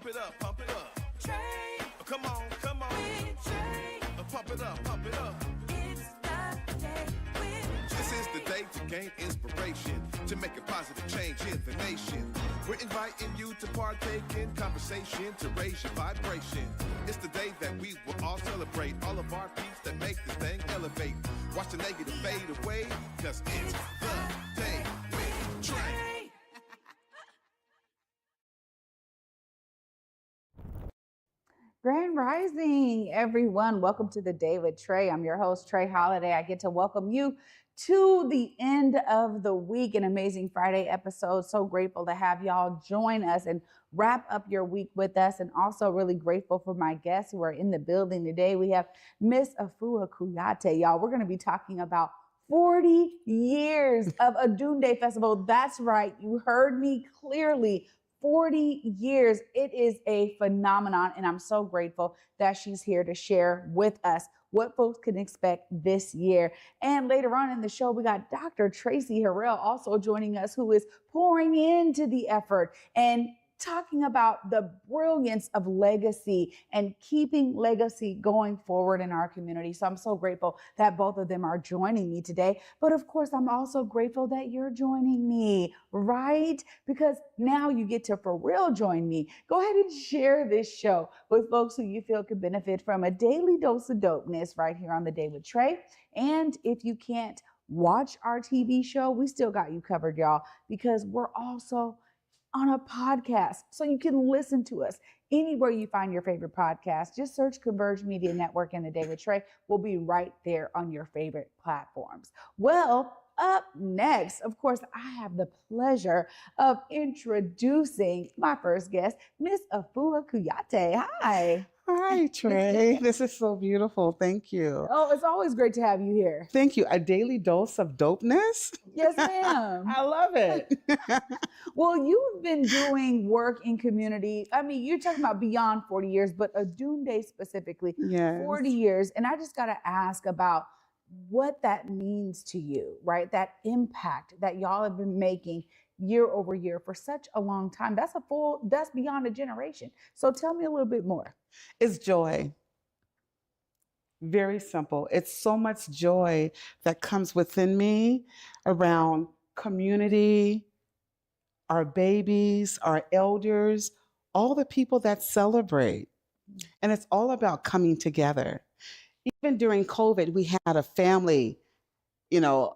Pump it up, pump it up. Trae. Come on, come on. With Trae. Pump it up, pump it up. It's the day with Trae. This is the day to gain inspiration, to make a positive change in the nation. We're inviting you to partake in conversation, to raise your vibration. It's the day that we will all celebrate all of our peace that make this thing elevate. Watch the negative fade away, cause it's the day with Trae. Grand Rising, everyone. Welcome to the Day with Trae. I'm your host, Trae Holiday. I get to welcome you to the end of the week, an amazing Friday episode. So grateful to have y'all join us and wrap up your week with us. And also really grateful for my guests who are in the building today. We have Miss Afua Kouyaté, y'all. We're going to be talking about 40 years of Odunde Festival. That's right. You heard me clearly. 40 years. It is a phenomenon, and I'm so grateful that she's here to share with us what folks can expect this year. And later on in the show, we got Dr. Traci Harrell also joining us, who is pouring into the effort and talking about the brilliance of legacy and keeping legacy going forward in our community. So I'm so grateful that both of them are joining me today. But of course, I'm also grateful that you're joining me, right? Because now you get to for real join me. Go ahead and share this show with folks who you feel could benefit from a daily dose of dopeness right here on The Day with Trae. And if you can't watch our TV show, we still got you covered, y'all, because we're also on a podcast, so you can listen to us anywhere you find your favorite podcast. Just search Converge Media Network and The Day with Trae. We'll be right there on your favorite platforms. Well, up next, of course, I have the pleasure of introducing my first guest, Miss Afua Kouyaté. Hi. Hi, Trae. This is so beautiful. Thank you. Oh, it's always great to have you here. Thank you. A daily dose of dopeness? Yes, ma'am. I love it. Well, you've been doing work in community. I mean, you're talking about beyond 40 years, but Odunde specifically, Yes. 40 years. And I just got to ask about what that means to you, right? That impact that y'all have been making year over year for such a long time. That's beyond a generation. So tell me a little bit more. It's joy. Very simple. It's so much joy that comes within me around community, our babies, our elders, all the people that celebrate. And it's all about coming together. Even during COVID, we had a family,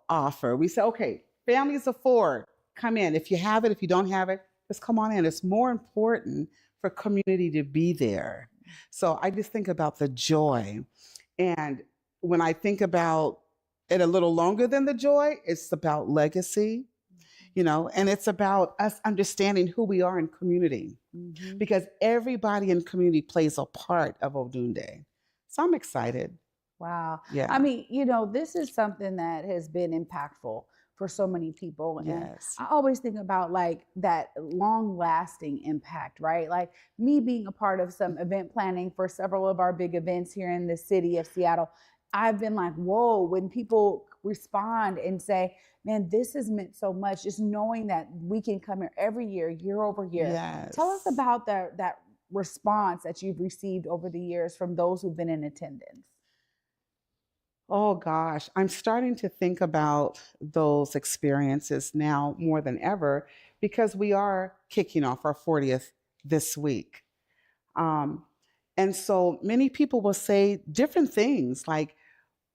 offer. We said, okay, families of 4, come in. If you have it, if you don't have it, just come on in. It's more important for community to be there. So I just think about the joy. And when I think about it a little longer than the joy, it's about legacy, and it's about us understanding who we are in community, because everybody in community plays a part of Odunde. So I'm excited. Wow. Yeah. I mean, this is something that has been impactful for so many people. And Yes. I always think about like that long lasting impact, right? Like me being a part of some event planning for several of our big events here in the city of Seattle. I've been like, whoa, when people respond and say, man, this has meant so much, just knowing that we can come here every year, year over year. Yes. Tell us about that response that you've received over the years from those who've been in attendance. Oh gosh, I'm starting to think about those experiences now more than ever, because we are kicking off our 40th this week. And so many people will say different things like,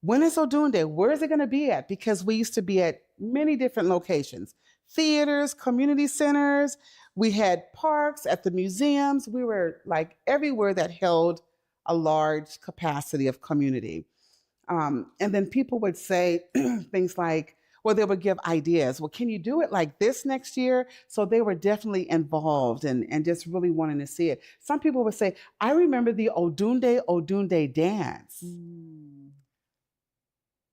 when is Odunde? Where is it going to be at? Because we used to be at many different locations, theaters, community centers. We had parks, at the museums. We were like everywhere that held a large capacity of community. And then people would say things like, well, they would give ideas. Well, can you do it like this next year? So they were definitely involved and just really wanting to see it. Some people would say, I remember the Odunde dance.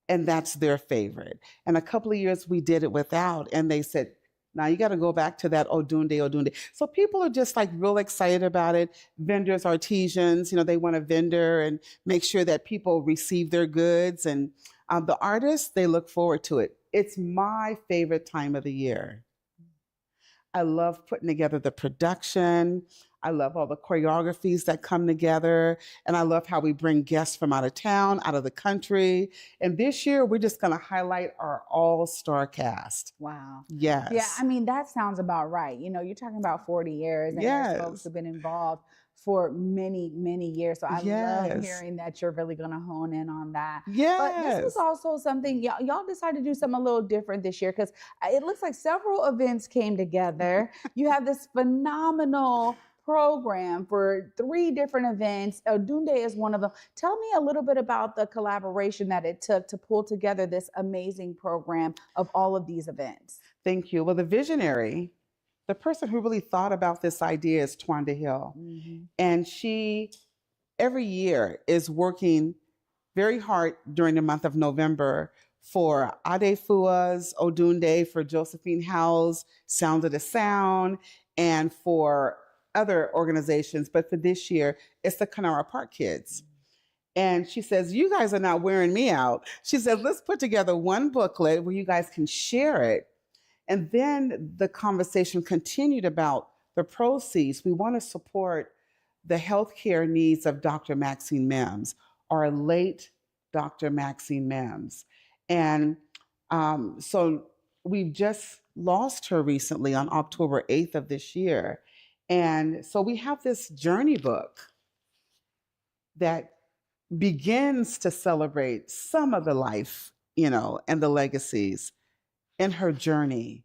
And that's their favorite. And a couple of years we did it without, and they said, now you got to go back to that Odunde. So people are just like real excited about it. Vendors, artisans, they want a vendor and make sure that people receive their goods. And the artists, they look forward to it. It's my favorite time of the year. I love putting together the production. I love all the choreographies that come together. And I love how we bring guests from out of town, out of the country. And this year, we're just going to highlight our all-star cast. Wow. Yes. Yeah, I mean, that sounds about right. You know, you're talking about 40 years, and there's folks who've been involved for many, many years. So I love hearing that you're really going to hone in on that. Yes. But this was also something, y'all decided to do something a little different this year, because it looks like several events came together. You have this phenomenal program for 3 different events. Odunde is one of them. Tell me a little bit about the collaboration that it took to pull together this amazing program of all of these events. Thank you. Well, the visionary, the person who really thought about this idea is Twanda Hill. Mm-hmm. And she, every year, is working very hard during the month of November for ADEFUA's Odunde, for Josephine Howe's Sound of the Sound, and for other organizations. But for this year, it's the Kanara Park Kids. And she says, you guys are not wearing me out. She said, let's put together one booklet where you guys can share it. And then the conversation continued about the proceeds. We want to support the healthcare needs of Dr. Maxine Mims, our late Dr. Maxine Mims. And so we've just lost her recently on October 8th of this year. And so we have this journey book that begins to celebrate some of the life, you know, and the legacies in her journey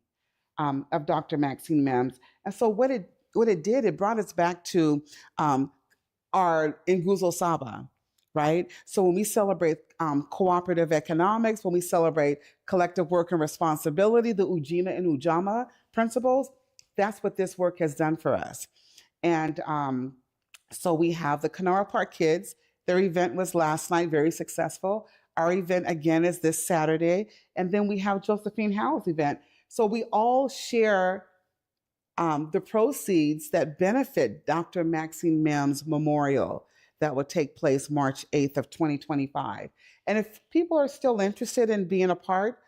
of Dr. Maxine Mims. And so what it did, it brought us back to our Nguzo Saba, right? So when we celebrate cooperative economics, when we celebrate collective work and responsibility, the Ujima and Ujama principles, that's what this work has done for us. And so we have the Kanara Park Kids. Their event was last night, very successful. Our event, again, is this Saturday. And then we have Josephine Howe's event. So we all share the proceeds that benefit Dr. Maxine Mims Memorial that will take place March 8th of 2025. And if people are still interested in being a part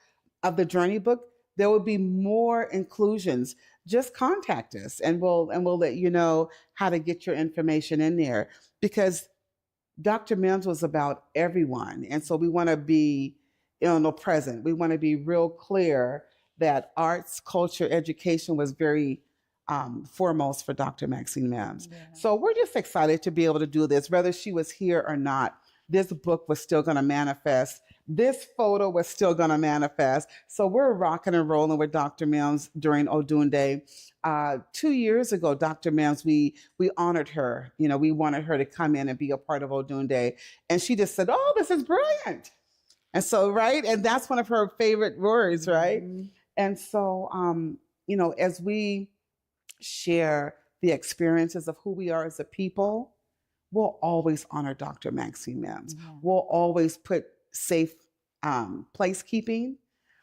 of the Journey Book, there will be more inclusions. Just contact us and we'll let you know how to get your information in there, because Dr. Mims was about everyone. And so we want to be, present. We want to be real clear that arts, culture, education was very foremost for Dr. Maxine Mims. Yeah. So we're just excited to be able to do this, whether she was here or not. This book was still going to manifest. This photo was still going to manifest. So we're rocking and rolling with Dr. Mims during Odunde. 2 years ago, Dr. Mims, we honored her. You know, we wanted her to come in and be a part of Odunde. And she just said, oh, this is brilliant. And so, right? And that's one of her favorite words, right? Mm-hmm. And so, as we share the experiences of who we are as a people, we'll always honor Dr. Maxine Mims. Yeah. We'll always put safe placekeeping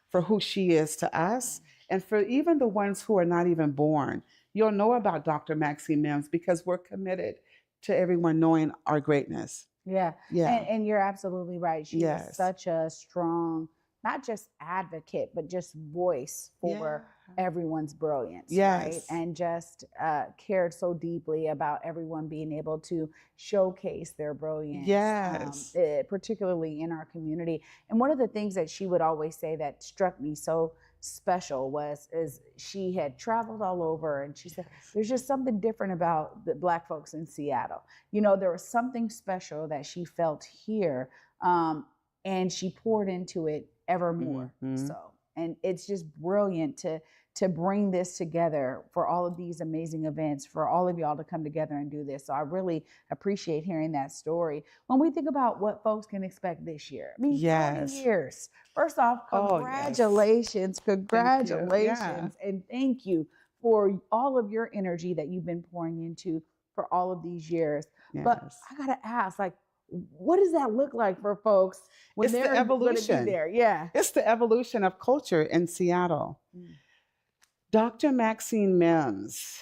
for who she is to us. And for even the ones who are not even born, you'll know about Dr. Maxine Mims because we're committed to everyone knowing our greatness. Yeah. And you're absolutely right. She is such a strong, not just advocate, but just voice for everyone's brilliance, right? And just cared so deeply about everyone being able to showcase their brilliance, particularly in our community. And one of the things that she would always say that struck me so special is she had traveled all over, and she said there's just something different about the Black folks in Seattle. You know, there was something special that she felt here, and she poured into it ever more. Mm-hmm. So, and it's just brilliant to bring this together for all of these amazing events, for all of y'all to come together and do this. So I really appreciate hearing that story. When we think about what folks can expect this year, I mean, 20 years. First off, congratulations, congratulations, and thank you for all of your energy that you've been pouring into for all of these years. Yes. But I gotta ask, what does that look like for folks when they're going to be there? Yeah. It's the evolution of culture in Seattle. Dr. Maxine Mims,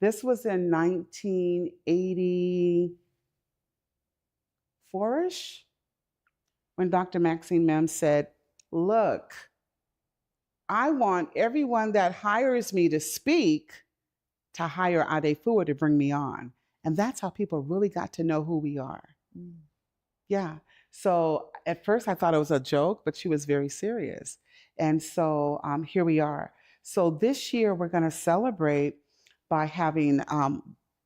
this was in 1984-ish, when Dr. Maxine Mims said, look, I want everyone that hires me to speak to hire ADEFUA to bring me on. And that's how people really got to know who we are. Mm. Yeah. So at first I thought it was a joke, but she was very serious. And so here we are. So this year we're going to celebrate by having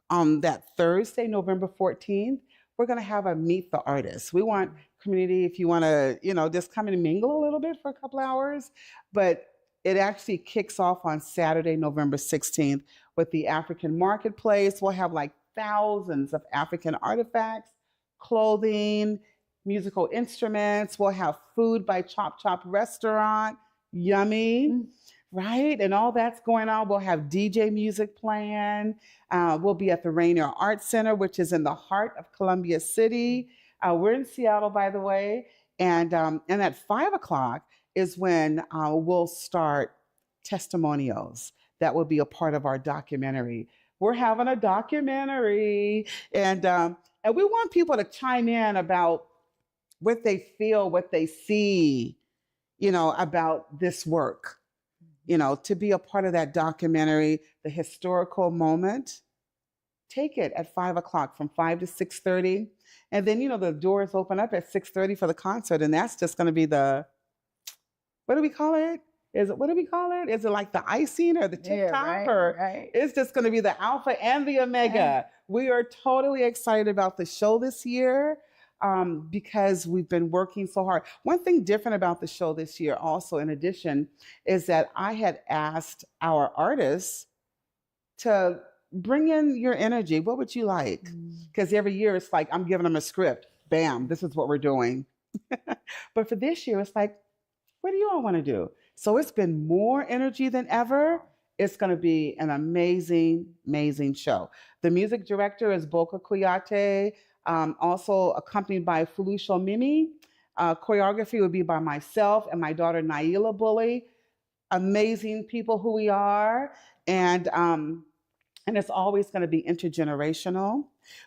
on that Thursday, November 14th, we're going to have a Meet the Artist. We want community, if you want to, just come and mingle a little bit for a couple hours. But it actually kicks off on Saturday, November 16th with the African Marketplace. We'll have like thousands of African artifacts, clothing, musical instruments. We'll have food by Chop Chop Restaurant, yummy, right? And all that's going on. We'll have DJ music playing. We'll be at the Rainier Art Center, which is in the heart of Columbia City. We're in Seattle, by the way. And at 5 o'clock is when we'll start testimonials. That will be a part of our documentary. We're having a documentary, and we want people to chime in about what they feel, what they see, about this work, to be a part of that documentary, the historical moment. Take it at 5 o'clock, from 5 to 6:30. And then, the doors open up at 6:30 for the concert. And that's just going to be what do we call it? Is it like the icing or the tip top? Right. It's just going to be the alpha and the omega. Right. We are totally excited about the show this year because we've been working so hard. One thing different about the show this year also, in addition, is that I had asked our artists to bring in your energy. What would you like? Because every year it's like, I'm giving them a script. Bam, this is what we're doing. But for this year, it's like, what do you all want to do? So it's been more energy than ever. It's going to be an amazing, amazing show. The music director is Afua Kouyaté, also accompanied by Felusho Mimi. Choreography would be by myself and my daughter Naila Bully. Amazing people who we are. And it's always going to be intergenerational.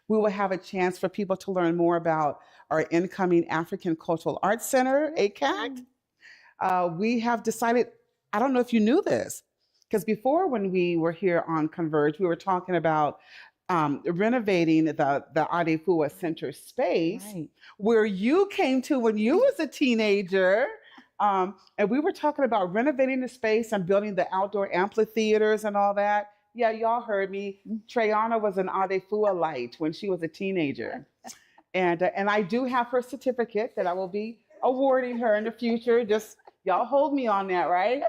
We will have a chance for people to learn more about our incoming African Cultural Arts Center, ACAC. We have decided, I don't know if you knew this, because before when we were here on Converge, we were talking about renovating the ADEFUA Center space, right, where you came to when you was a teenager. And we were talking about renovating the space and building the outdoor amphitheaters and all that. Yeah, y'all heard me. Trayana was an ADEFUA light when she was a teenager. And I do have her certificate that I will be awarding her in the future. Just y'all hold me on that, right?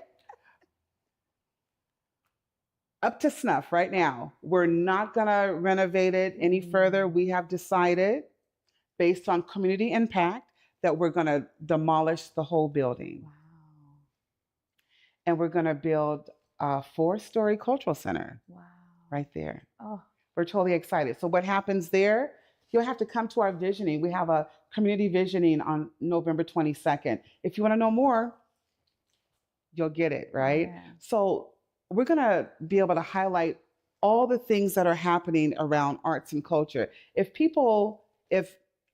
Up to snuff right now. We're not gonna renovate it any further. We have decided, based on community impact, that we're gonna demolish the whole building. Wow. And we're gonna build a 4-story cultural center. Wow. Right there. Oh. We're totally excited. So what happens there? You'll have to come to our visioning. We have a community visioning on November 22nd. If you want to know more, you'll get it, right? Yeah. So we're going to be able to highlight all the things that are happening around arts and culture. If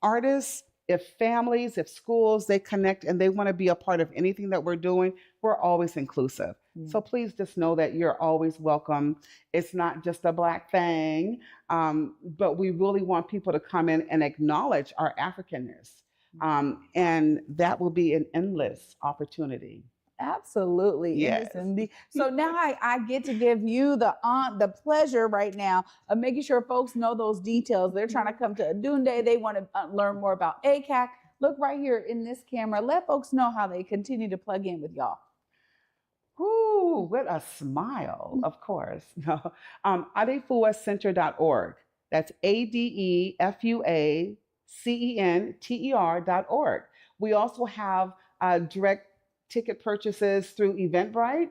artists, if families, if schools, they connect and they want to be a part of anything that we're doing, we're always inclusive. Mm. So please just know that you're always welcome. It's not just a Black thing, but we really want people to come in and acknowledge our Africanness. And that will be an endless opportunity. Absolutely. Yes. So now I get to give you the pleasure right now of making sure folks know those details. They're trying to come to Odunde. They want to learn more about ACAC. Look right here in this camera. Let folks know how they continue to plug in with y'all. Ooh, what a smile, of course. No. ADEFUAcenter.org. That's ADEFUACENTER.org. We also have direct ticket purchases through Eventbrite.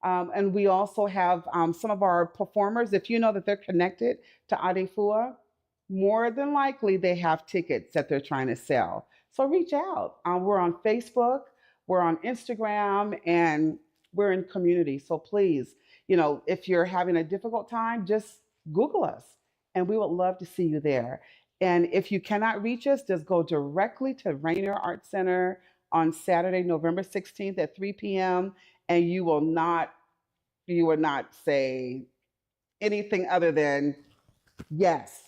And we also have some of our performers, if you know that they're connected to ADEFUA, more than likely they have tickets that they're trying to sell. So reach out. We're on Facebook, we're on Instagram, and we're in community. So please, if you're having a difficult time, just Google us and we would love to see you there. And if you cannot reach us, just go directly to Rainier Art Center on Saturday, November 16th at 3 p.m. and you will not say anything other than, yes,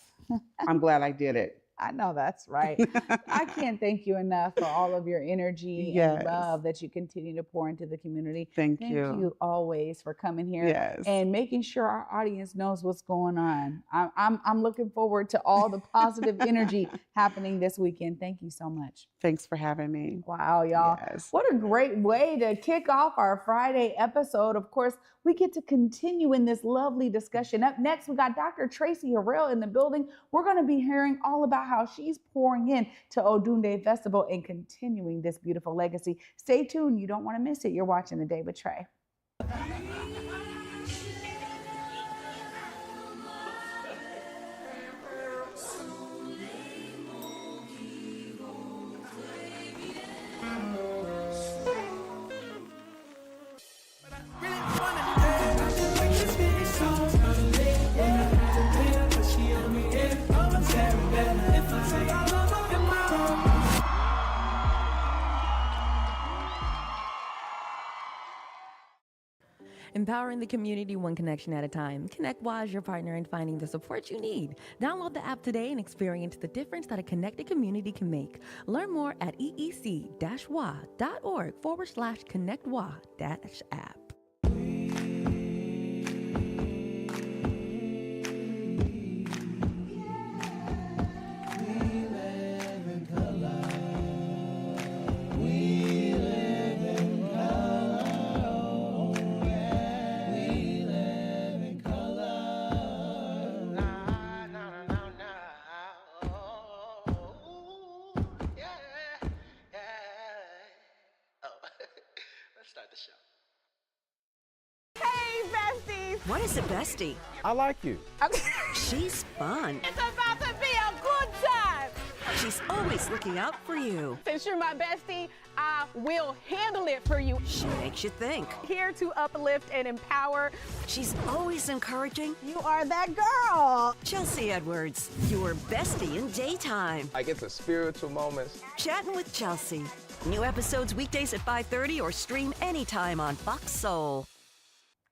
I'm glad I did it. I know that's right. I can't thank you enough for all of your energy Yes. and love that you continue to pour into the community. Thank Thank you. you always for coming here Yes. and making sure our audience knows what's going on. I'm looking forward to all the positive energy happening this weekend. Thank you so much. Thanks for having me. Wow, y'all. Yes. What a great way to kick off our Friday episode. Of course, we get to continue in this lovely discussion. Up next, we got Dr. Traci Harrell in the building. We're going to be hearing all about how she's pouring in to Odunde Festival and continuing this beautiful legacy. Stay tuned. You don't want to miss it. You're watching The Day with Trae. Empowering the community one connection at a time. ConnectWA is your partner in finding the support you need. Download the app today and experience the difference that a connected community can make. Learn more at eec-wa.org/connectwa-app. Start the show. Hey, besties! What is a bestie? I like you. She's fun. It's about to be a good time! She's always looking out for you. Since you're my bestie, I will handle it for you. She makes you think. Here to uplift and empower. She's always encouraging. You are that girl! Chelsea Edwards, your bestie in daytime. I get the spiritual moments. Chatting with Chelsea. New episodes weekdays at 5:30 or stream anytime on Fox Soul.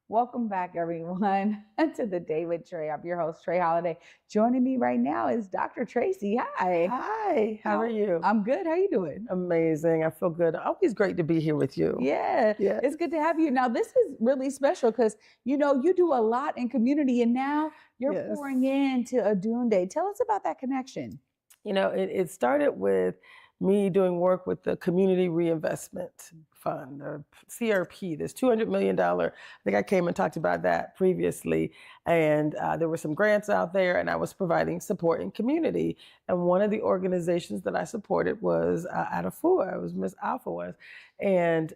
Welcome back, everyone, to The Day with Trae. I'm your host, Trae Holiday. Joining me right now is Dr. Traci. Hi. Hi, how are you? I'm good. How you doing? Amazing. I feel good. Always great to be here with you. Yeah, Yeah. It's good to have you. Now, this is really special because, you know, you do a lot in community and now you're Yes. pouring into Odunde. Tell us about that connection. You know, it started with me doing work with the Community Reinvestment Fund, or CRP, this $200 million. I think I came and talked about that previously. And there were some grants out there and I was providing support in community. And one of the organizations that I supported was ADEFUA. It was Miss Afua. And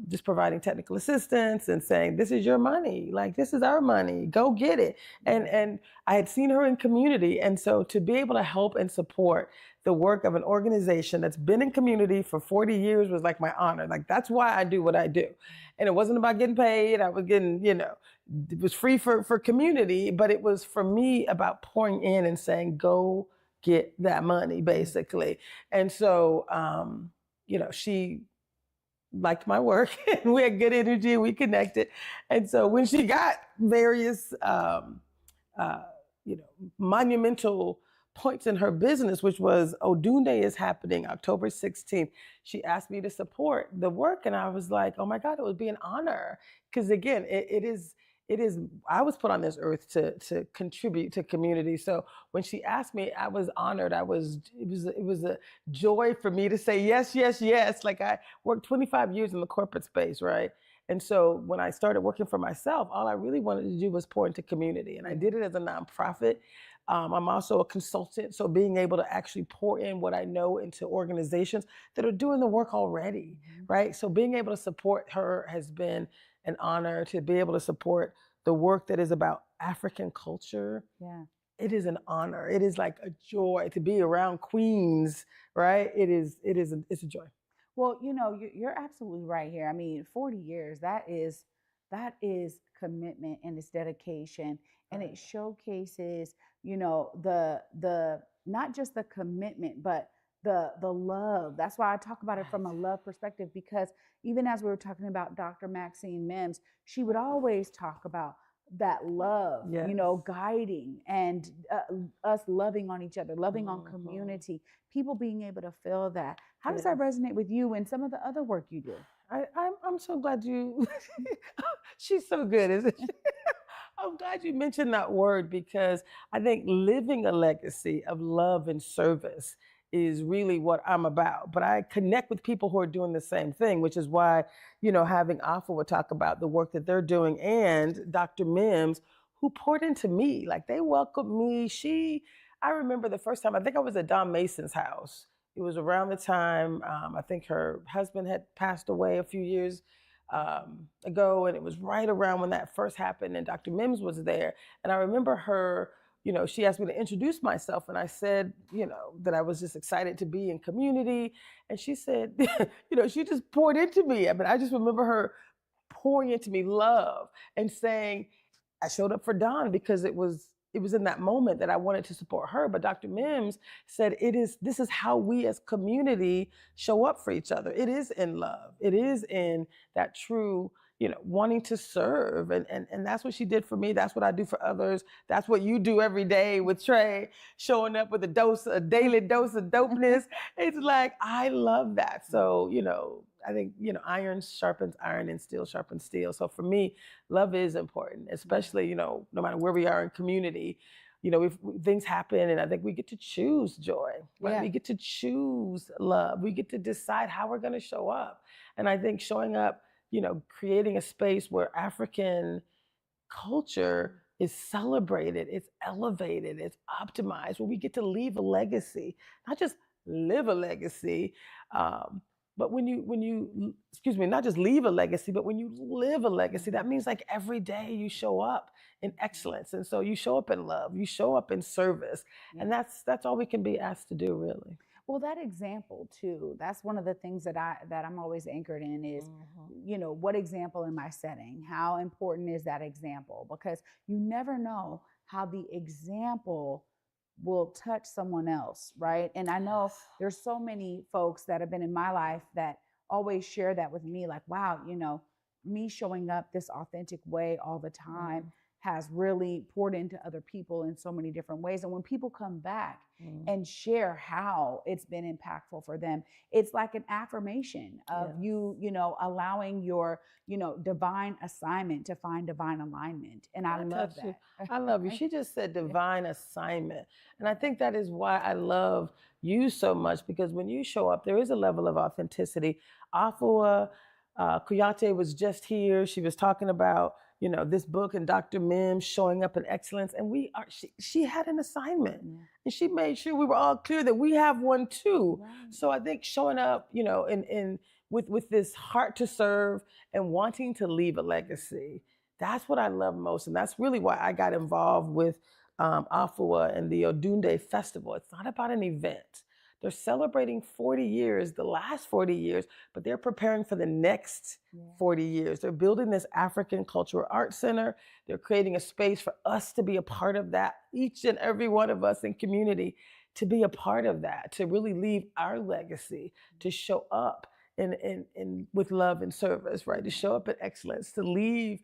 just providing technical assistance and saying, this is your money. Like, this is our money. Go get it. And I had seen her in community. And so to be able to help and support the work of an organization that's been in community for 40 years was like my honor. Like, that's why I do what I do. And it wasn't about getting paid. I was getting, you know, it was free for community, but it was for me about pouring in and saying, go get that money, basically. And so, you know, she liked my work and we had good energy and we connected. And so when she got various, you know, monumental points in her business, which was Odunde is happening October 16th. She asked me to support the work. And I was like, oh my God, it would be an honor. Because again, it is, I was put on this earth to contribute to community. So when she asked me, I was honored. It was a joy for me to say, yes, yes, yes. Like, I worked 25 years in the corporate space, right? And so when I started working for myself, all I really wanted to do was pour into community. And I did it as a nonprofit. I'm also a consultant, so being able to actually pour in what I know into organizations that are doing the work already, right? So being able to support her has been an honor. To be able to support the work that is about African culture. Yeah. It is an honor. It is like a joy to be around queens, right? It's a joy. Well, you know, you're absolutely right here. I mean, 40 years, that is commitment and it's dedication. And it showcases, you know, the not just the commitment, but the love. That's why I talk about it from a love perspective, because even as we were talking about Dr. Maxine Mims, she would always talk about that love, Yes. guiding and us loving on each other, loving on community, people being able to feel that. How does that resonate with you and some of the other work you do? I'm so glad you, she's so good, isn't she? I'm glad you mentioned that word because I think living a legacy of love and service is really what I'm about. But I connect with people who are doing the same thing, which is why, having Afua talk about the work that they're doing and Dr. Mims, who poured into me. Like they welcomed me. I remember the first time, I think I was at Don Mason's house. It was around the time, I think her husband had passed away a few years ago, and it was right around when that first happened, and Dr. Mims was there. And I remember her, she asked me to introduce myself, and I said, that I was just excited to be in community. And she said, she just poured into me. I mean, I just remember her pouring into me love and saying, I showed up for Dawn because it was in that moment that I wanted to support her. But Dr. Mims said, this is how we as community show up for each other. It is in love. It is in that true, wanting to serve. And that's what she did for me. That's what I do for others. That's what you do every day with Trae, showing up with a daily dose of dopeness. It's like, I love that. So, I think, iron sharpens iron and steel sharpens steel. So for me, love is important, especially, no matter where we are in community, if things happen, and I think we get to choose joy, right? Yeah. We get to choose love. We get to decide how we're going to show up. And I think showing up, creating a space where African culture is celebrated, it's elevated, it's optimized, where we get to leave a legacy, not just live a legacy, but when you, not just leave a legacy, but when you live a legacy, that means like every day you show up in excellence. And so you show up in love, you show up in service. Yeah. And that's all we can be asked to do, really. Well, that example too, that's one of the things that I'm always anchored in is, what example am I setting? How important is that example? Because you never know how the example will touch someone else, right? And I know there's so many folks that have been in my life that always share that with me, like, wow, me showing up this authentic way all the time has really poured into other people in so many different ways. And when people come back and share how it's been impactful for them, it's like an affirmation of you allowing your, divine assignment to find divine alignment. And I love that. I love you. She just said divine assignment. And I think that is why I love you so much, because when you show up, there is a level of authenticity. Afua Kouyaté was just here. She was talking about, this book and Dr. Mims showing up in excellence. And she had an assignment and she made sure we were all clear that we have one too. Right. So I think showing up, with this heart to serve and wanting to leave a legacy, that's what I love most. And that's really why I got involved with Afua and the Odunde Festival. It's not about an event. They're celebrating 40 years, the last 40 years, but they're preparing for the next 40 years. They're building this African Cultural Arts Center. They're creating a space for us to be a part of that, each and every one of us in community to be a part of that, to really leave our legacy, to show up in with love and service, right? To show up in excellence, to leave,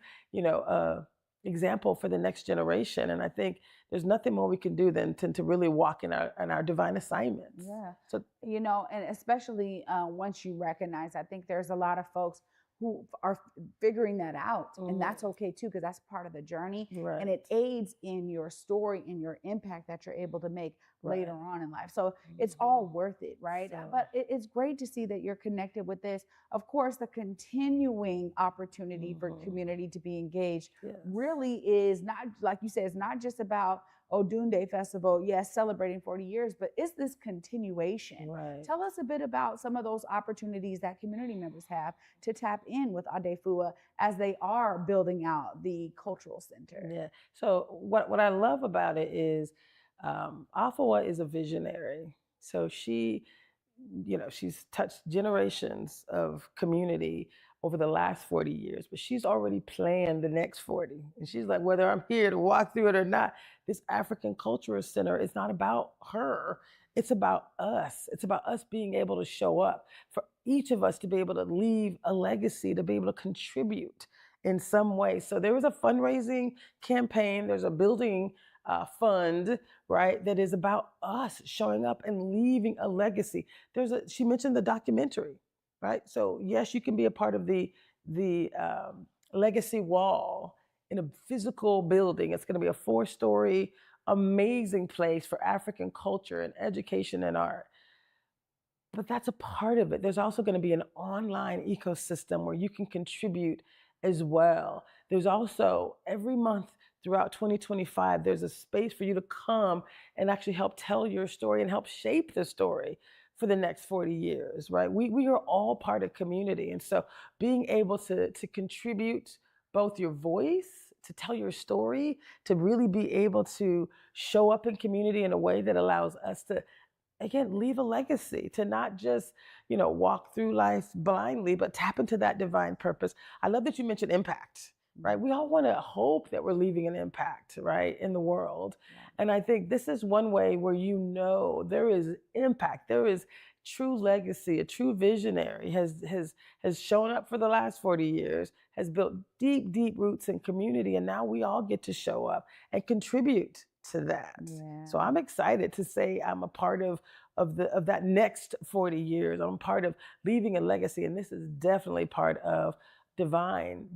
example for the next generation. And I think there's nothing more we can do than to really walk in our divine assignments. Yeah. So, and especially once you recognize, I think there's a lot of folks who are figuring that out. And that's okay too, because that's part of the journey. Right. And it aids in your story and your impact that you're able to make later on in life. So it's all worth it, right? So. But it's great to see that you're connected with this. Of course, the continuing opportunity for community to be engaged really is not, like you said, it's not just about Odunde Festival, yes, celebrating 40 years, but it's this continuation. Right. Tell us a bit about some of those opportunities that community members have to tap in with ADEFUA as they are building out the cultural center. Yeah. So what I love about it is Afua is a visionary. So she's touched generations of community over the last 40 years, but she's already planned the next 40. And she's like, whether I'm here to walk through it or not, this African Cultural Center is not about her. It's about us. It's about us being able to show up, for each of us to be able to leave a legacy, to be able to contribute in some way. So there is a fundraising campaign. There's a building fund, right, that is about us showing up and leaving a legacy. She mentioned the documentary, right? So yes, you can be a part of the legacy wall in a physical building. It's going to be a 4-story, amazing place for African culture and education and art. But that's a part of it. There's also going to be an online ecosystem where you can contribute as well. There's also, every month throughout 2025, there's a space for you to come and actually help tell your story and help shape the story for the next 40 years, right? We are all part of community. And so being able to contribute both your voice, to tell your story, to really be able to show up in community in a way that allows us to, again, leave a legacy, to not just, walk through life blindly, but tap into that divine purpose. I love that you mentioned impact, right? We all want to hope that we're leaving an impact, right, in the world. Yeah. And I think this is one way where there is impact, there is true legacy, a true visionary has shown up for the last 40 years, has built deep, deep roots in community, and now we all get to show up and contribute to that. Yeah. So I'm excited to say I'm a part of that next 40 years. I'm part of leaving a legacy, and this is definitely part of divine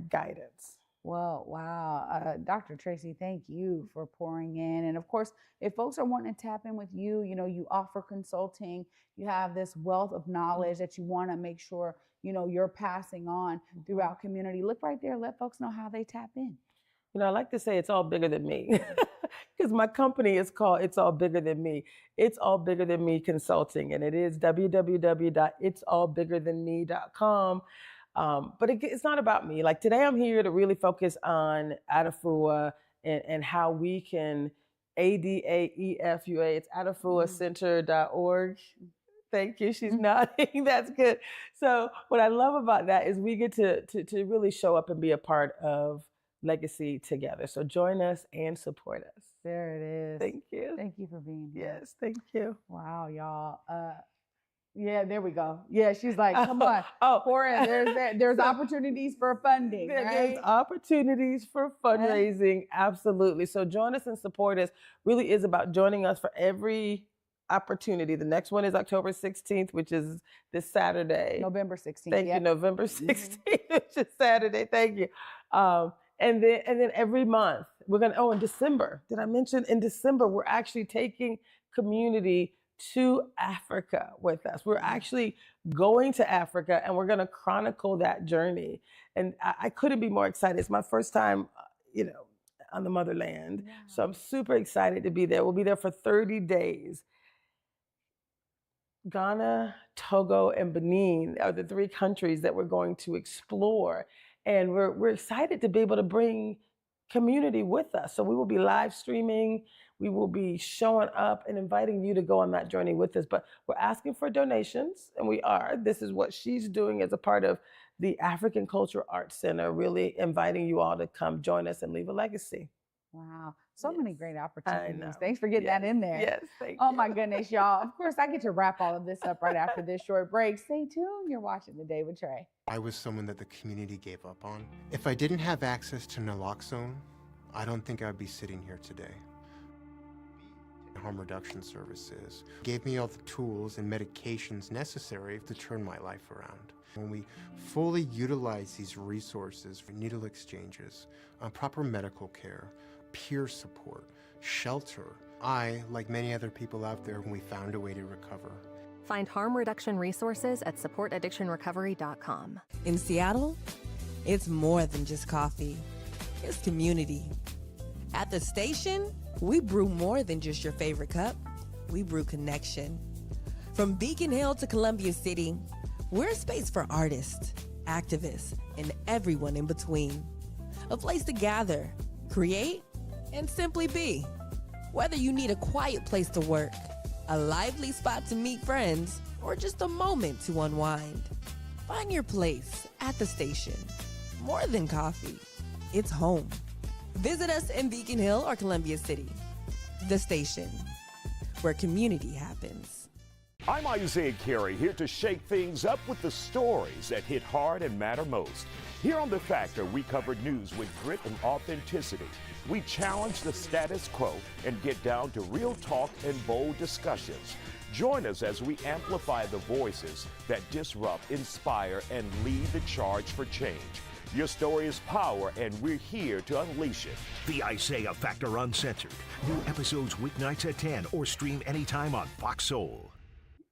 guidance. Well, wow. Dr. Traci, thank you for pouring in. And of course, if folks are wanting to tap in with you, you offer consulting, you have this wealth of knowledge that you want to make sure, you're passing on throughout community. Look right there. Let folks know how they tap in. I like to say it's all bigger than me because my company is called It's All Bigger Than Me. It's All Bigger Than Me Consulting, and it is www.itsallbiggerthanme.com. But it's not about me. Like today, I'm here to really focus on ADEFUA and how we can ADAEFUA. It's adefuacenter.org. Thank you. She's nodding. That's good. So what I love about that is we get to really show up and be a part of legacy together. So join us and support us. There it is. Thank you. Thank you for being here. Yes, thank you. Wow, y'all. Yeah, there we go. Yeah, she's like, come on. Pour in. There's opportunities for funding, right? There's opportunities for fundraising, absolutely. So join us and support us. Really is about joining us for every opportunity. The next one is October 16th, which is this Saturday. November 16th. Thank you. November 16th, which is Saturday. Thank you. And then every month we're in December, did I mention in December, we're actually taking community to Africa with us. We're actually going to Africa and we're going to chronicle that journey. And I couldn't be more excited. It's my first time, on the motherland. Yeah. So I'm super excited to be there. We'll be there for 30 days. Ghana, Togo, and Benin are the 3 countries that we're going to explore. And we're excited to be able to bring community with us. So we will be live streaming. We will be showing up and inviting you to go on that journey with us. But we're asking for donations, and we are. This is what she's doing as a part of the African Culture Arts Center, really inviting you all to come join us and leave a legacy. Wow. So many great opportunities. I know. Thanks for getting that in there. Yes, thank you. Oh my goodness, y'all. Of course, I get to wrap all of this up right after this short break. Stay tuned. You're watching The Day with Trae. I was someone that the community gave up on. If I didn't have access to naloxone, I don't think I'd be sitting here today. Harm reduction services gave me all the tools and medications necessary to turn my life around. When we fully utilize these resources for needle exchanges, proper medical care, peer support, shelter, I, like many other people out there, we found a way to recover. Find harm reduction resources at supportaddictionrecovery.com. In Seattle, it's more than just coffee. It's community. At the station, we brew more than just your favorite cup. We brew connection. From Beacon Hill to Columbia City, we're a space for artists, activists, and everyone in between. A place to gather, create, and simply be. Whether you need a quiet place to work, a lively spot to meet friends, or just a moment to unwind, find your place at the station. More than coffee, it's home. Visit us in Beacon Hill or Columbia City. The Station, where community happens. I'm Isaiah Carey, here to shake things up with the stories that hit hard and matter most. Here on The Factor, we cover news with grit and authenticity. We challenge the status quo and get down to real talk and bold discussions. Join us as we amplify the voices that disrupt, inspire, and lead the charge for change. Your story is power, and we're here to unleash it. The Isaiah Factor Uncensored. New episodes weeknights at 10 or stream anytime on Fox Soul.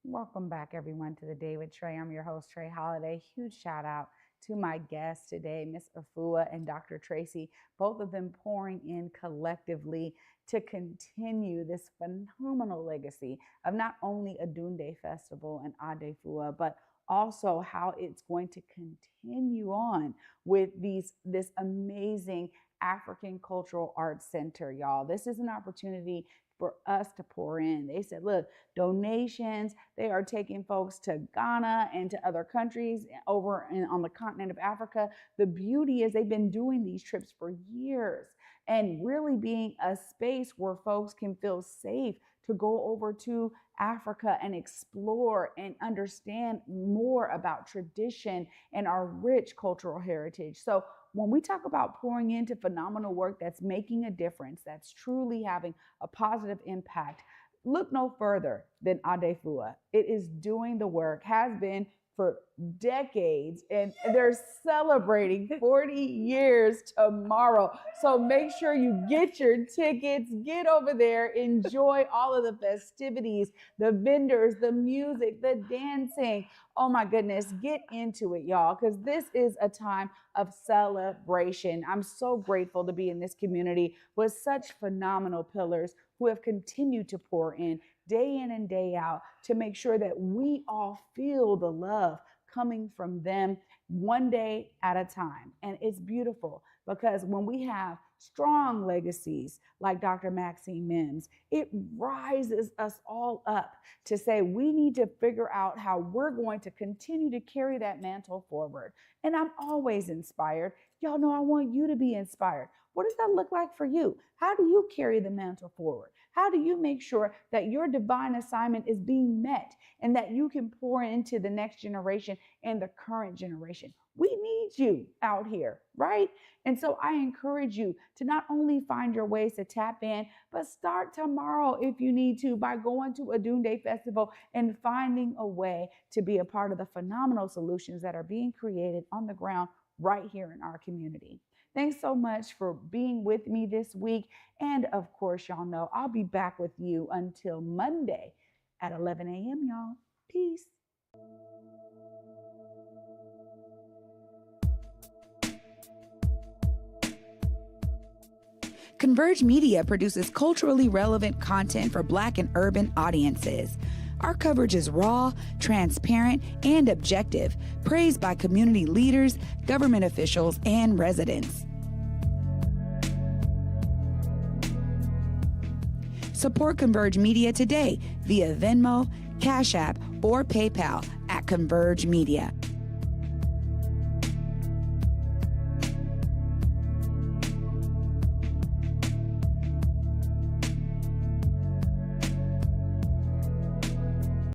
Welcome back, everyone, to the Day with Trae. I'm your host, Trae Holiday. Huge shout out to my guests today, Miss Afua and Dr. Traci, both of them pouring in collectively to continue this phenomenal legacy of not only Odunde Festival and ADEFUA, but also how it's going to continue on with this amazing African Cultural Arts Center, y'all. This is an opportunity for us to pour in. They said, look, donations, they are taking folks to Ghana and to other countries over on the continent of Africa. The beauty is they've been doing these trips for years and really being a space where folks can feel safe to go over to Africa and explore and understand more about tradition and our rich cultural heritage. So when we talk about pouring into phenomenal work that's making a difference, that's truly having a positive impact, look no further than ADEFUA. It is doing the work, has been for decades, and they're celebrating 40 years tomorrow. So make sure you get your tickets, get over there, enjoy all of the festivities, the vendors, the music, the dancing. Oh my goodness, get into it, y'all, because this is a time of celebration. I'm so grateful to be in this community with such phenomenal pillars who have continued to pour in day in and day out to make sure that we all feel the love coming from them one day at a time. And it's beautiful because when we have strong legacies like Dr. Maxine Mims, it rises us all up to say we need to figure out how we're going to continue to carry that mantle forward. And I'm always inspired. Y'all know I want you to be inspired. What does that look like for you? How do you carry the mantle forward? How do you make sure that your divine assignment is being met and that you can pour into the next generation and the current generation? We need you out here, right? And so I encourage you to not only find your ways to tap in, but start tomorrow if you need to by going to Odunde Festival and finding a way to be a part of the phenomenal solutions that are being created on the ground right here in our community. Thanks so much for being with me this week. And of course, y'all know I'll be back with you until Monday at 11 a.m., y'all. Peace. Converge Media produces culturally relevant content for Black and urban audiences. Our coverage is raw, transparent, and objective, praised by community leaders, government officials, and residents. Support Converge Media today via Venmo, Cash App, or PayPal at Converge Media.